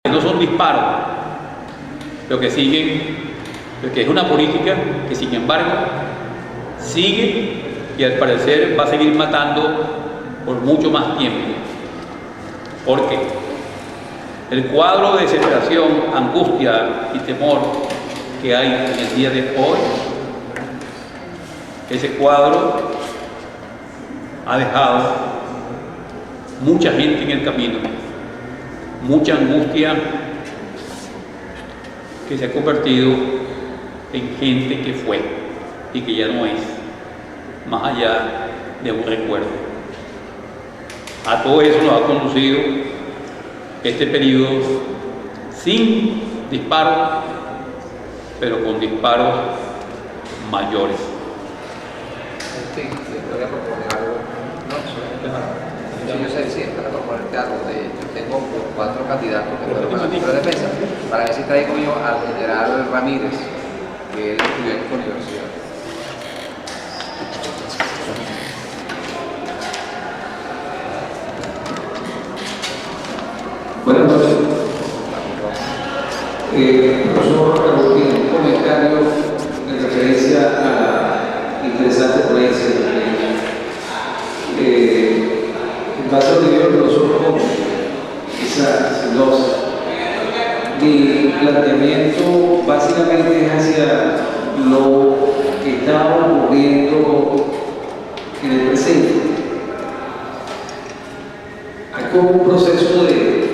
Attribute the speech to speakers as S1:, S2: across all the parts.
S1: que no son disparos, pero que siguen, que es una política que sin embargo sigue y al parecer va a seguir matando por mucho más tiempo. ¿Por qué? El cuadro de desesperación, angustia y temor que hay en el día de hoy, ese cuadro ha dejado mucha gente en el camino, mucha angustia que se ha convertido en gente que fue y que ya no es, más allá de un recuerdo. A todo eso nos ha conducido este periodo sin disparos, pero con disparos mayores.
S2: Sí, te voy a proponer algo. No, yo sé, sí, para proponerte algo. Yo tengo 4 candidatos que fueron para la defensa, para ver si traigo yo al general Ramírez, que él estudió en la universidad.
S3: Buenas noches. Profesor Agustín, un comentario en referencia a la interesante ponencia. En base a lo que dijo el profesor Gómez, esa sinopsis, mi planteamiento básicamente es hacia lo que está ocurriendo en el presente. Hay como un proceso de,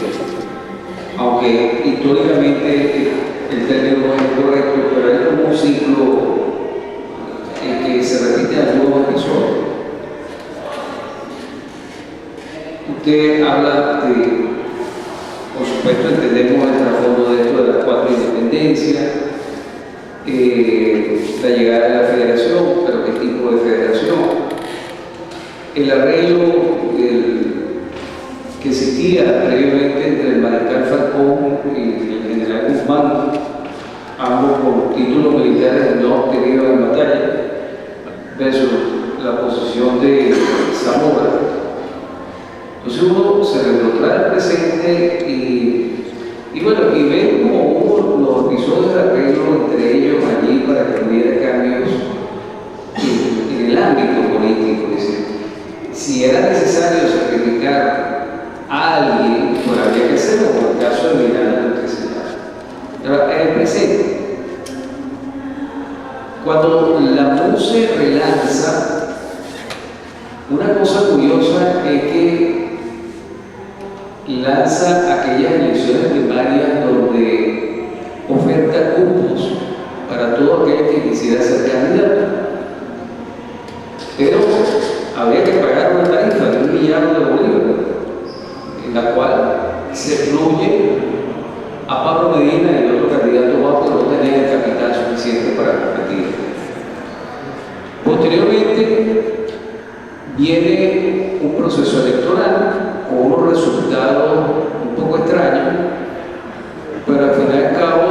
S3: aunque históricamente el término no es correcto, pero hay como un ciclo en que se repite algunos episodios. Usted habla de, por supuesto, entendemos el trasfondo de esto de las 4 independencias, la llegada de la federación, pero qué tipo de federación, el arreglo que existía previamente entre el mariscal Falcón y el general Guzmán, ambos con títulos militares no obtenidos en batalla, versus la posición de Zamora. Entonces uno se retrotrae al presente y bueno, y ve como los episodios de arreglo entre ellos allí para que hubiera cambios en el ámbito político. Es decir, si era necesario sacrificar a alguien, pues había que hacerlo, como el caso de Miranda del Presidente. Pero en el presente, cuando la MUSE relanza, una cosa curiosa es que lanza aquellas elecciones primarias donde oferta cupos para todo aquel que quisiera ser candidato. Pero habría que pagar una tarifa de $1 millón de bolívares, en la cual se fluye a Pablo Medina y el otro candidato más, pero no tenía el capital suficiente para competir. Posteriormente viene un proceso electoral con unos resultados un poco extraños, pero al fin y al cabo,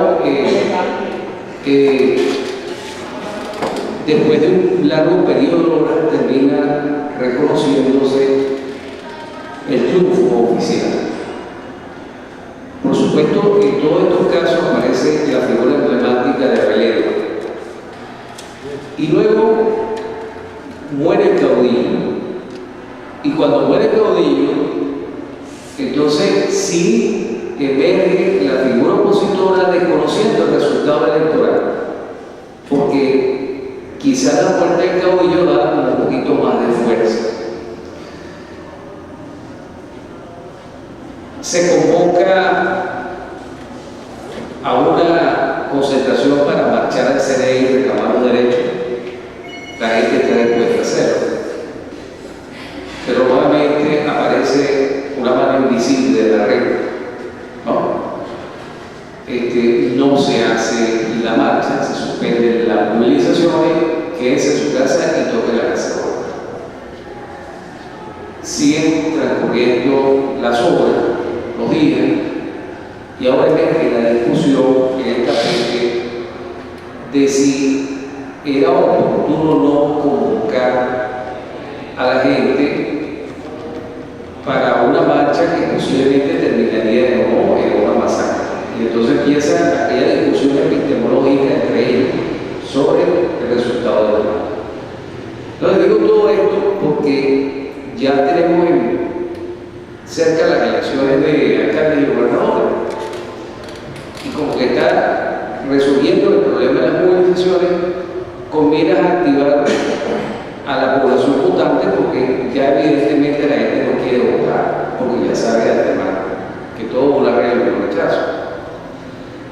S3: después de un largo periodo de horas, termina reconociéndose el triunfo oficial. Por supuesto, en todos estos casos aparece la figura emblemática de Relevo. Y luego muere el caudillo. Y cuando muere el caudillo, entonces sí emerge la figura opositora desconociendo el resultado electoral. Porque quizás la muerte del caudillo da como un poquito más de fuerza. Se convoca a una concentración para marchar al CNI y reclamar los derechos. La gente está dispuesta a hacerlo. Pero nuevamente aparece una mano invisible de la regla. No se hace la marcha, se suspenden las movilizaciones, quédense en su casa y toque la casa. Siguen transcurriendo las horas, los días, y ahora emerge la discusión en el tapete de si era oportuno o no convocar a la gente para una marcha que posiblemente terminaría en una masacre. empieza aquella discusión epistemológica entre ellos sobre el resultado de la paz. Entonces digo todo esto porque ya tenemos cerca las elecciones de alcaldes y gobernadores, y como que está resolviendo el problema de las movilizaciones, conviene activar a la población votante, porque ya evidentemente la gente no quiere votar, porque ya sabe de antemano que todo es una regla de un rechazo.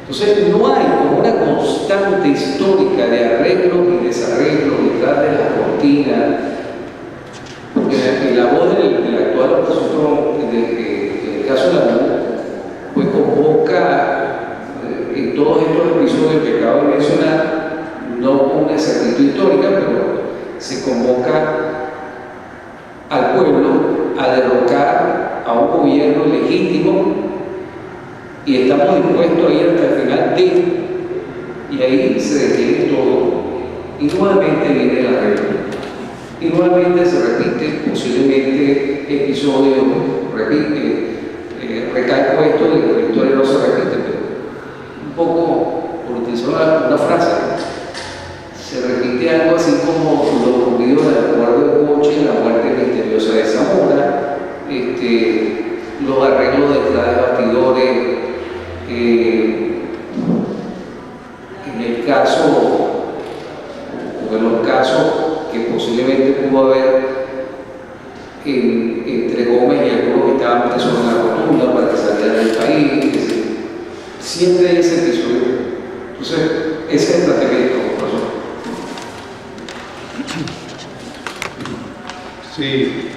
S3: Entonces no hay como una constante histórica de arreglo y desarreglo detrás de la cortina, porque la voz del actual opositor, en el caso de la U, pues convoca en todos estos episodios que acabo de mencionar, no con una exactitud histórica, pero se convoca al pueblo a derrocar a un gobierno legítimo, y estamos dispuestos a ir hasta el final y ahí se detiene todo, y nuevamente viene la regla, y nuevamente se repite posiblemente episodios, recalco esto de que la historia no se repite, pero un poco, por utilizar una frase, se repite algo así como lo ocurrido en el acuerdo de Coche, la muerte misteriosa de Zamora, los arreglos detrás de bastidores, en el caso, o en los casos que posiblemente pudo haber entre Gómez y algunos que estaban presos en la rotunda para que salieran del país, siempre hay ese episodio. Entonces, ese es el planteamiento, profesor.
S1: Sí,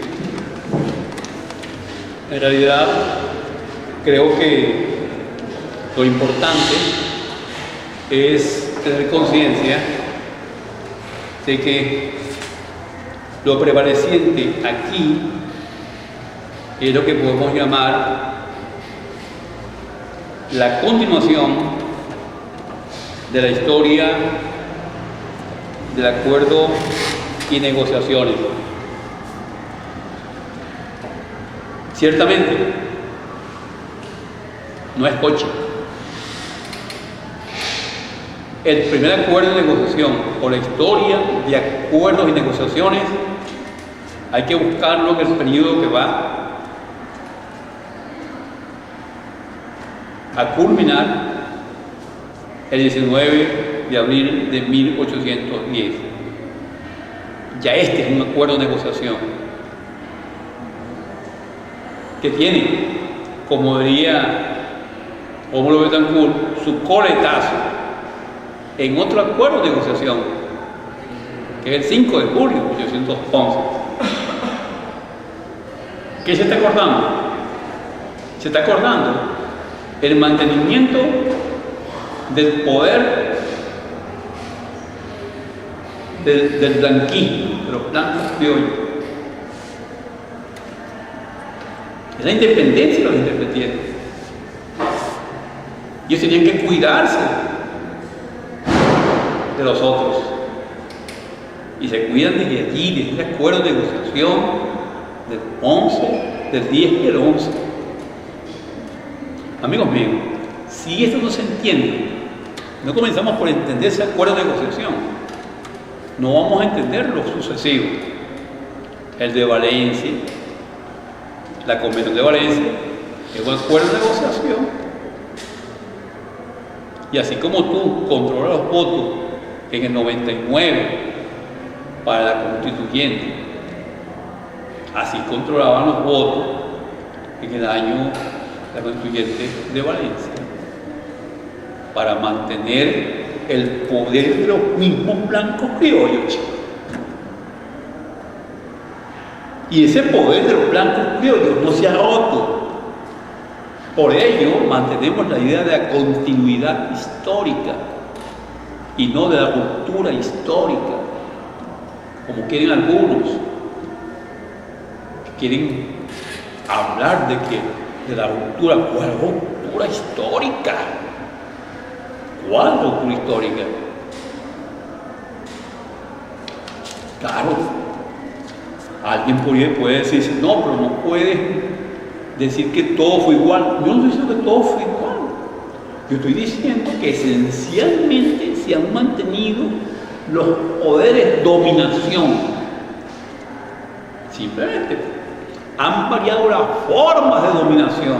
S1: en realidad creo que lo importante es tener conciencia de que lo prevaleciente aquí es lo que podemos llamar la continuación de la historia del acuerdo y negociaciones. Ciertamente, no es Coche. El primer acuerdo de negociación o la historia de acuerdos y negociaciones hay que buscarlo en el periodo que va a culminar el 19 de abril de 1810. Ya este es un acuerdo de negociación que tiene, como diría Rómulo Betancourt, su coletazo en otro acuerdo de negociación, que es el 5 de julio de 1811. ¿Qué se está acordando? Se está acordando el mantenimiento del poder del blanquismo, de los blancos criollos. Es la independencia de los independientes. Ellos tenían que cuidarse de los otros. Y se cuidan desde allí, desde el acuerdo de negociación del 11, del 10 y el 11. Amigos míos, si esto no se entiende, no comenzamos por entender ese acuerdo de negociación, no vamos a entender los sucesivos. El de Valencia, la Convención de Valencia, es un acuerdo de negociación. Y así como tú controlas los votos en el 99 para la constituyente, así controlaban los votos en el año la constituyente de Valencia, para mantener el poder de los mismos blancos criollos, chicos. Y ese poder de los blancos criollos no se ha roto. Por ello mantenemos la idea de la continuidad histórica y no de la ruptura histórica, como quieren algunos, que quieren hablar de la ruptura. ¿Cuál ruptura histórica? ¿Cuál ruptura histórica? Claro, alguien puede decir, no, pero no puedes decir que todo fue igual. Yo no estoy diciendo que todo fue igual. Yo estoy diciendo que esencialmente se han mantenido los poderes de dominación. Simplemente han variado las formas de dominación.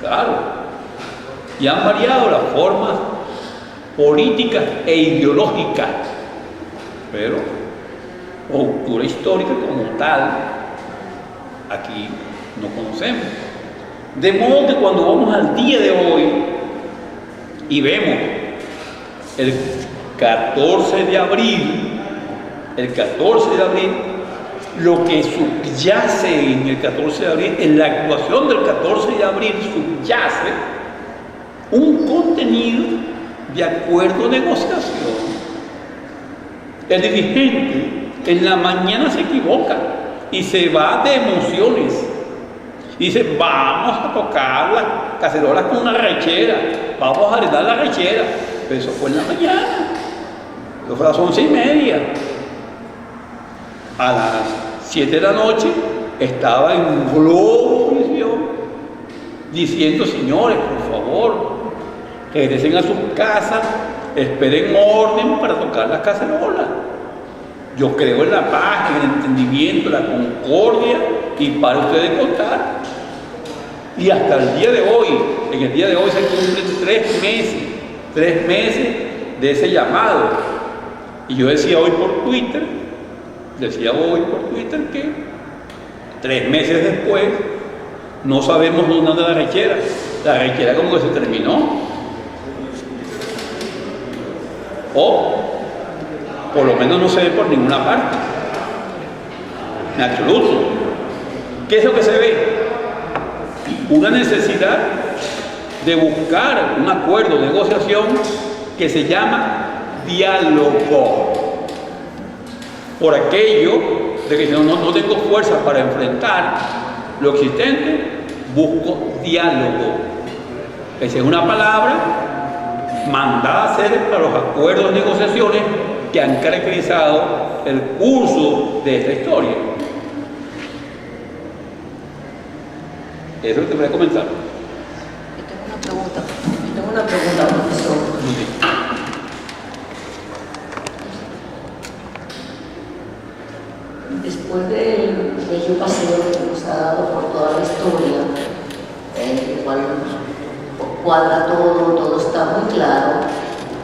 S1: Claro. Y han variado las formas políticas e ideológicas. Pero cultura histórica como tal, aquí no conocemos. De modo que cuando vamos al día de hoy y vemos el 14 de abril, lo que subyace en el 14 de abril, en la actuación del 14 de abril subyace un contenido de acuerdo de negociación. El dirigente en la mañana se equivoca y se va de emociones. Dice, vamos a tocar las cacerolas con una rechera, vamos a heredar la rechera. Pero eso fue en la mañana, eso fue a las 11:30. A las 7 de la noche estaba en globo diciendo, señores, por favor, regresen a sus casas, esperen orden para tocar las cacerolas. Yo creo en la paz, en el entendimiento, la concordia, y para ustedes contar. Y hasta el día de hoy, en el día de hoy se cumplen 3 meses de ese llamado. Y yo decía hoy por Twitter que 3 meses después no sabemos dónde anda la rechera. La rechera como que se terminó. O por lo menos no se ve por ninguna parte. En absoluto. ¿Qué es lo que se ve? Una necesidad de buscar un acuerdo de negociación que se llama diálogo. Por aquello de que si no tengo fuerzas para enfrentar lo existente, busco diálogo. Esa es una palabra mandada a hacer para los acuerdos de negociaciones que han caracterizado el curso de esta historia. Eso es lo que voy a comenzar.
S4: Yo tengo una pregunta, profesor. Después del bello paseo que nos ha dado por toda la historia, el cual cuadra todo está muy claro,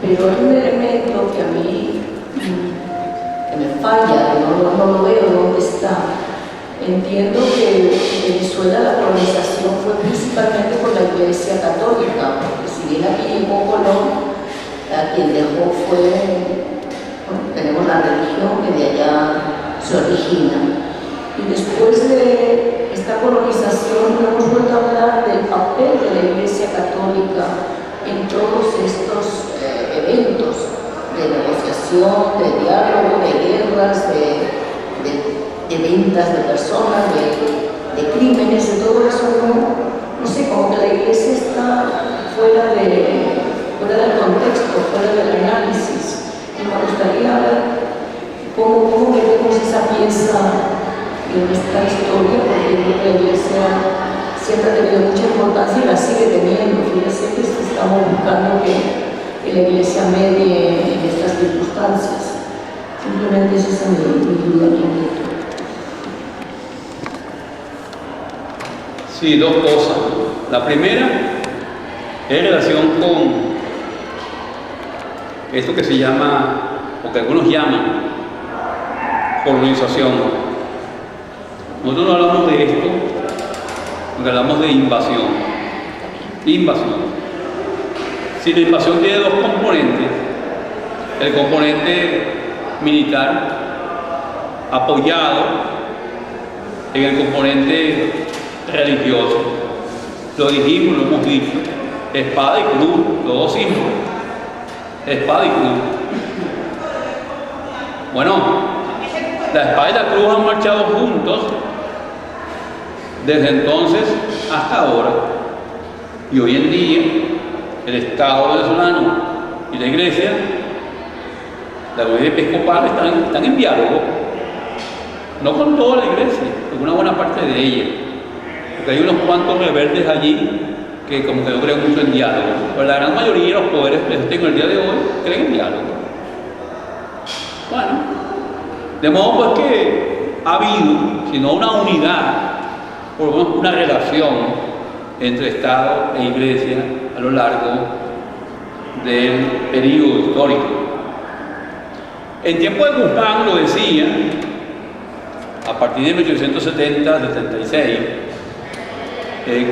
S4: pero hay un elemento que a mí que me falla, que no lo veo dónde está. Entiendo que en Venezuela la colonización fue principalmente por la Iglesia Católica, porque si bien aquí llegó Colón, a quien dejó fue, tenemos la religión que de allá se origina. Y después de esta colonización hemos vuelto a hablar del papel de la Iglesia Católica en todos estos eventos de negociación, de diálogo, de guerras, de ventas de personas, de crímenes, de todo eso. No sé, como que la Iglesia está fuera del contexto, fuera del análisis. Y me gustaría ver cómo metemos esa pieza en esta historia, porque la Iglesia siempre ha tenido mucha importancia y la sigue teniendo. Fíjense que estamos buscando que la Iglesia medie en estas circunstancias. Simplemente esa es mi duda, mi inquietud.
S1: Sí, dos cosas. La primera es en relación con esto que se llama, o que algunos llaman, colonización. Nosotros no hablamos de esto, porque hablamos de invasión. Si la invasión tiene dos componentes, el componente militar apoyado en el componente religioso. Lo dijimos, lo hemos dicho. Espada y cruz, los dos símbolos. Espada y cruz. Bueno, la espada y la cruz han marchado juntos desde entonces hasta ahora. Y hoy en día, el Estado venezolano y la Iglesia episcopal están en diálogo. No con toda la Iglesia, con una buena parte de ella. Porque hay unos cuantos rebeldes allí que como que no creen mucho en diálogo, pero la gran mayoría de los poderes que tengo el día de hoy creen en diálogo. Bueno, de modo pues que ha habido, sino una unidad, por lo menos una relación entre Estado e Iglesia a lo largo del periodo histórico. En tiempo de Guzmán lo decía, a partir de 1870-76,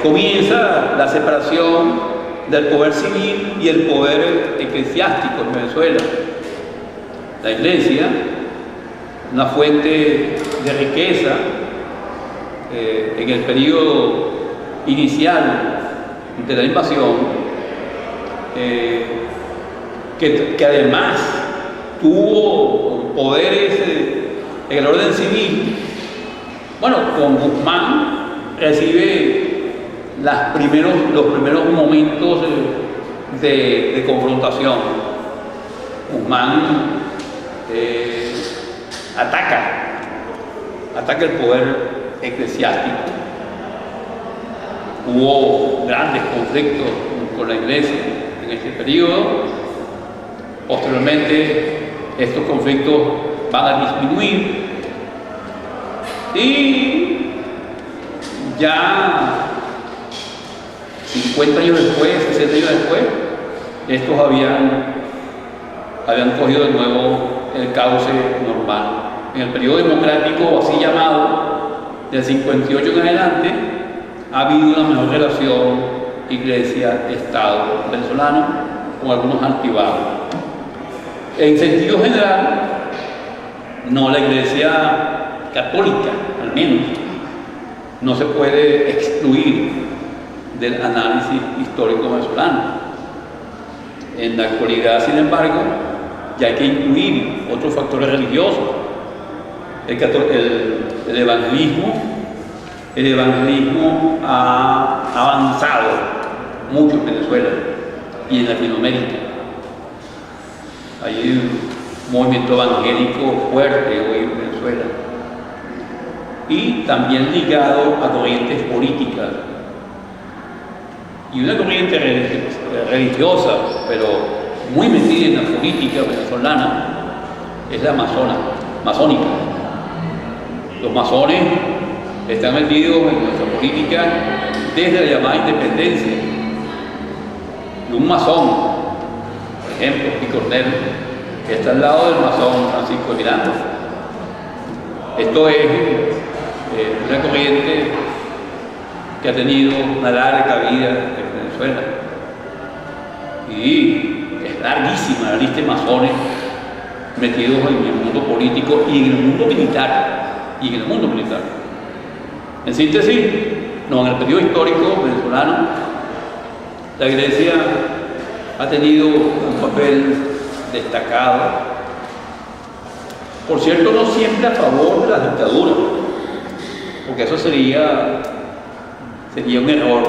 S1: comienza la separación del poder civil y el poder eclesiástico en Venezuela. La Iglesia, una fuente de riqueza en el periodo inicial de la invasión, que además tuvo poderes en el orden civil. Bueno, con Guzmán recibe los primeros momentos de confrontación. Guzmán ataca el poder eclesiástico. Hubo grandes conflictos con la Iglesia en este periodo. Posteriormente, estos conflictos van a disminuir y ya 50 años después, 60 años después, estos habían cogido de nuevo el cauce normal. En el periodo democrático, así llamado, del 58 en adelante, ha habido una mejor relación Iglesia-Estado venezolano, con algunos altibajos. En sentido general, no, la Iglesia católica, al menos, no se puede excluir del análisis histórico venezolano. En la actualidad, sin embargo, ya hay que incluir otros factores religiosos. El evangelismo ha avanzado mucho en Venezuela y en Latinoamérica. Hay un movimiento evangélico fuerte hoy en Venezuela y también ligado a corrientes políticas. Y una corriente religiosa, pero muy metida en la política venezolana, es la masónica. Los masones están metidos en nuestra política desde la llamada independencia. Y un masón, por ejemplo, Picornel, que está al lado del masón Francisco Miranda. Esto es una corriente que ha tenido una larga vida en Venezuela. Y es larguísima la lista de masones metidos en el mundo político y en el mundo militar. En síntesis, en el periodo histórico venezolano, la Iglesia ha tenido un papel destacado. Por cierto, no siempre a favor de la dictadura, porque eso sería un error.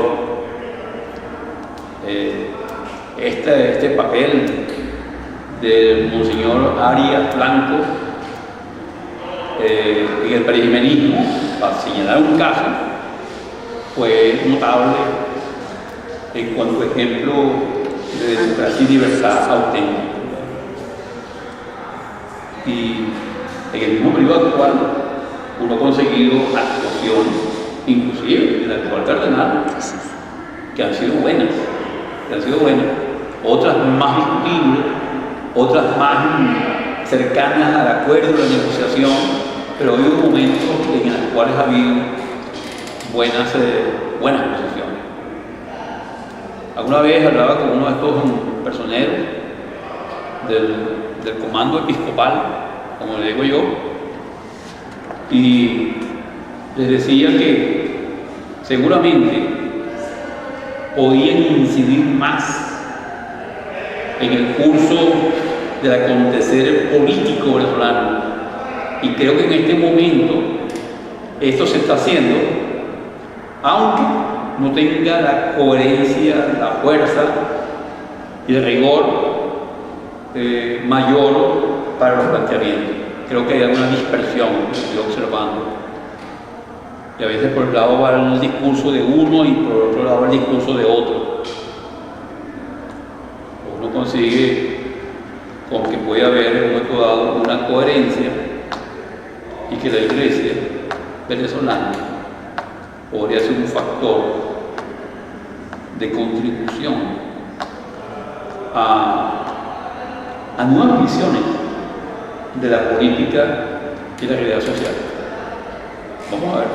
S1: Este papel del Monseñor Arias Blanco en el perijimenismo, para señalar un caso, fue notable en cuanto a ejemplo de democracia y libertad auténtica. Y en el mismo periodo actual, uno ha conseguido actuaciones, inclusive en el actual cardenal, que han sido buenas, otras más discutibles, otras más cercanas al acuerdo, a la negociación, pero ha habido momentos en los cuales ha habido buenas posiciones. Alguna vez hablaba con uno de estos personeros del comando episcopal, como le digo yo, y les decía que seguramente podían incidir más en el curso del acontecer político venezolano. Y creo que en este momento esto se está haciendo, aunque no tenga la coherencia, la fuerza y el rigor mayor para los planteamientos. Creo que hay alguna dispersión que estoy observando. Y a veces por un lado va el discurso de uno y por otro lado el discurso de otro. Uno consigue con que puede haber en un momento dado una coherencia y que la iglesia venezolana podría ser un factor de contribución a nuevas visiones de la política y la realidad social. Vamos a ver,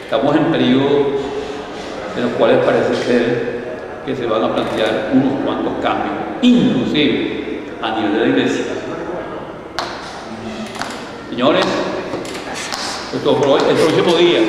S1: estamos en periodos en los cuales parece ser que se van a plantear unos cuantos cambios, inclusive a nivel de la iglesia. Señores, esto es todo por hoy. El próximo día.